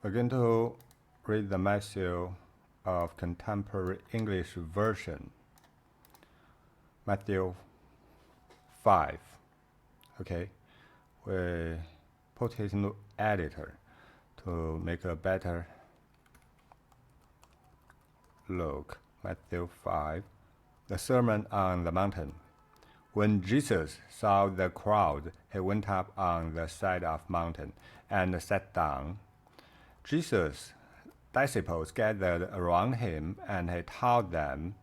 We're going to read the Matthew of Contemporary English Version, Matthew 5. Okay, we put it in the editor to make a better look. Matthew 5, the Sermon on the Mountain. When Jesus saw the crowd, he went up on the side of the mountain and sat down. Jesus' disciples gathered around him, and he taught them,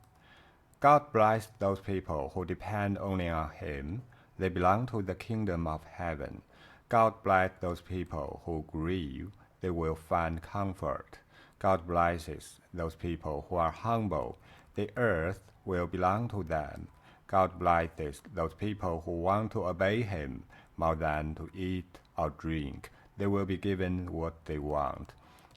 God bless those people who depend only on him. They belong to the kingdom of heaven. God bless those people who grieve. They will find comfort. God blesses those people who are humble. The earth will belong to them. God blesses those people who want to obey him more than to eat or drink. They will be given what they want.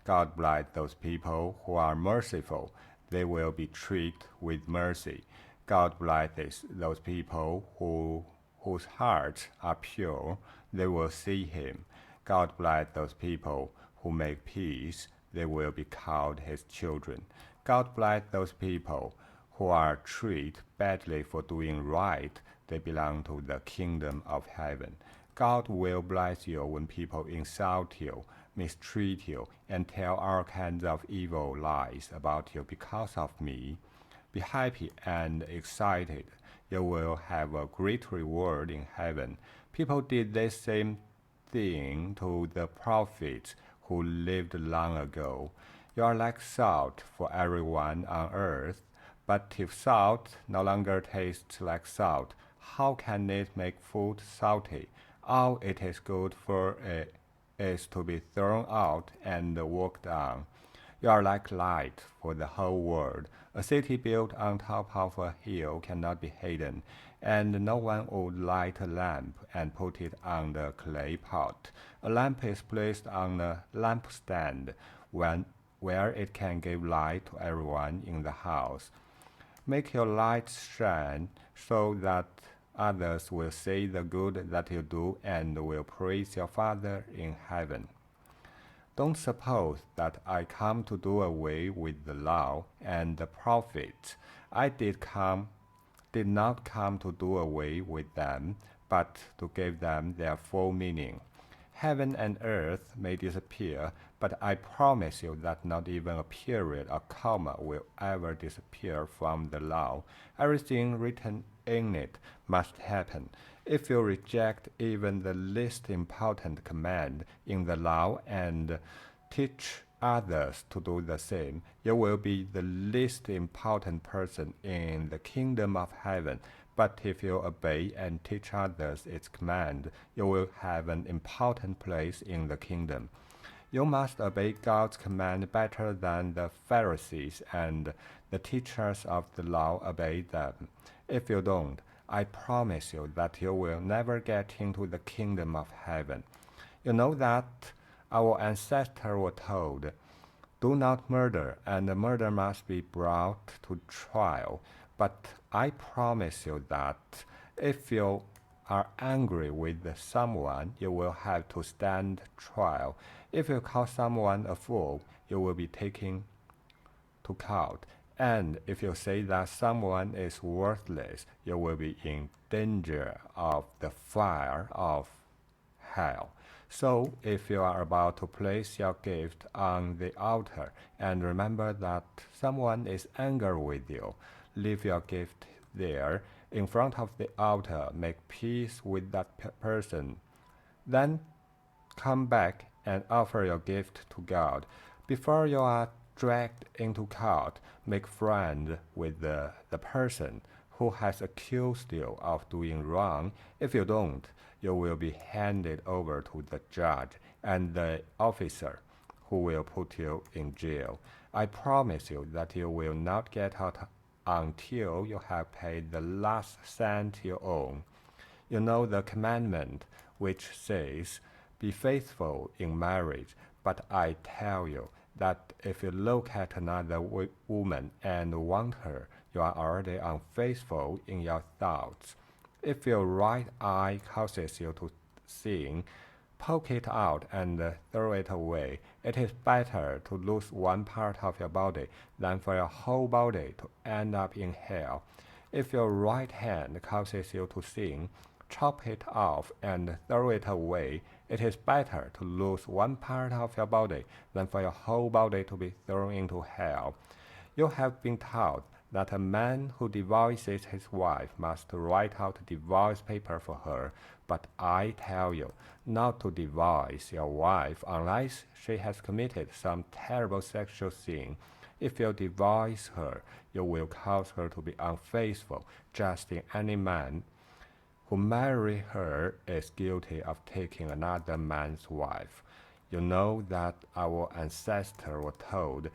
God bless those people who are merciful. They will be treated with mercy. God blesses those people whose hearts are pure. They will see him. God bless those people who make peace. They will be called his children. God bless those people who are treated badly for doing right. They belong to the kingdom of heaven. God will bless you when people insult you, mistreat you, and tell all kinds of evil lies about you because of me. Be happy and excited. You will have a great reward in heaven. People did the same thing to the prophets who lived long ago. You are like salt for everyone on earth. But if salt no longer tastes like salt, how can it make food salty? All it is good for is to be thrown out and walked on. You are like light for the whole world. A city built on top of a hill cannot be hidden, and no one would light a lamp and put it on the clay pot. A lamp is placed on a lampstand where it can give light to everyone in the house. Make your light shine so that others will see the good that you do and will praise your Father in heaven. Don't suppose that I come to do away with the law and the prophets. I did not come to do away with them, but to give them their full meaning. Heaven and earth may disappear, but I promise you that not even a period or comma will ever disappear from the law. Everything written in it must happen. If you reject even the least important command in the law and teach others to do the same, you will be the least important person in the kingdom of heaven. But if you obey and teach others its command, you will have an important place in the kingdom. You must obey God's command better than the Pharisees and the teachers of the law obey them. If you don't, I promise you that you will never get into the kingdom of heaven. You know that our ancestors were told, do not murder, and the murder must be brought to trial. But I promise you that if you are angry with someone, you will have to stand trial. If you call someone a fool, you will be taken to court. And if you say that someone is worthless, you will be in danger of the fire of hell. So if you are about to place your gift on the altar and remember that someone is angry with you, leave your gift there in front of the altar, make peace with that person. Then come back and offer your gift to God. Before you are dragged into court, make friends with the person who has accused you of doing wrong. If you don't, you will be handed over to the judge and the officer who will put you in jail. I promise you that you will not get out until you have paid the last cent you own. You know the commandment which says, be faithful in marriage, but I tell you that if you look at another woman and want her, you are already unfaithful in your thoughts. If your right eye causes you to sin, Poke it out and throw it away. It is better to lose one part of your body than for your whole body to end up in hell. If your right hand causes you to sin, chop it off and throw it away. It is better to lose one part of your body than for your whole body to be thrown into hell. You have been taught that a man who divorces his wife must write out a divorce paper for her, but I tell you not to divorce your wife unless she has committed some terrible sexual sin. If you divorce her, you will cause her to be unfaithful, just as any man who marries her is guilty of taking another man's wife. You know that our ancestors were told,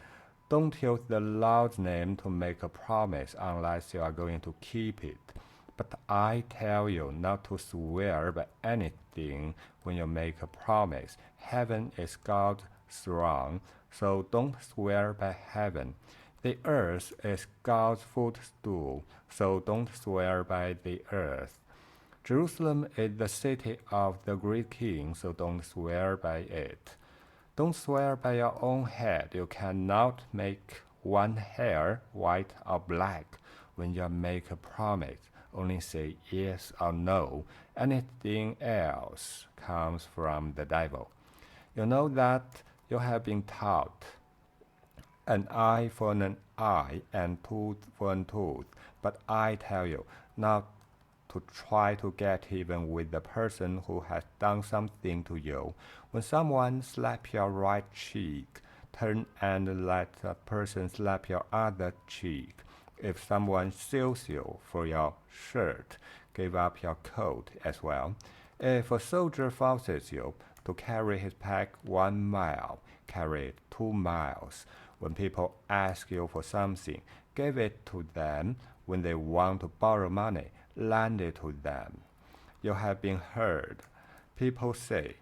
don't use the Lord's name to make a promise unless you are going to keep it. But I tell you not to swear by anything when you make a promise. Heaven is God's throne, so don't swear by heaven. The earth is God's footstool, so don't swear by the earth. Jerusalem is the city of the great king, so don't swear by it. Don't swear by your own head. You cannot make one hair white or black when you make a promise. Only say yes or no. Anything else comes from the devil. You know that you have been taught an eye for an eye and tooth for a tooth. But I tell you not to try to get even with the person who has done something to you. When someone slaps your right cheek, turn and let that person slap your other cheek. If someone sues you for your shirt, give up your coat as well. If a soldier forces you to carry his pack 1 mile, carry it 2 miles. When people ask you for something, give it to them. When they want to borrow money, lend it to them. You have been heard people say,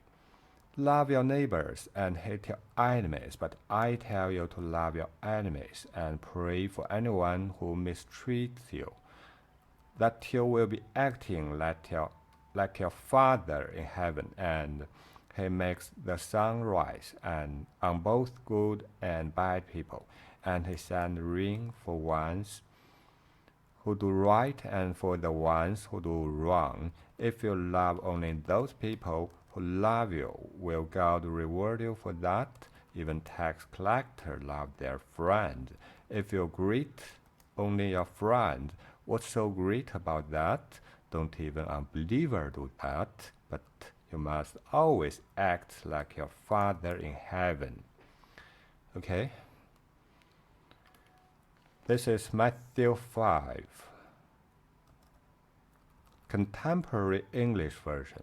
love your neighbors and hate your enemies, but I tell you to love your enemies and pray for anyone who mistreats you, that you will be acting like your Father in heaven, and he makes the sun rise and on both good and bad people, and he sends rain for ones who do right and for the ones who do wrong. If you love only those people who love you, will God reward you for that? Even tax collectors love their friends. If you greet only your friends, what's so great about that? Don't even unbelievers do that, but you must always act like your Father in heaven. Okay? This is Matthew 5, Contemporary English Version.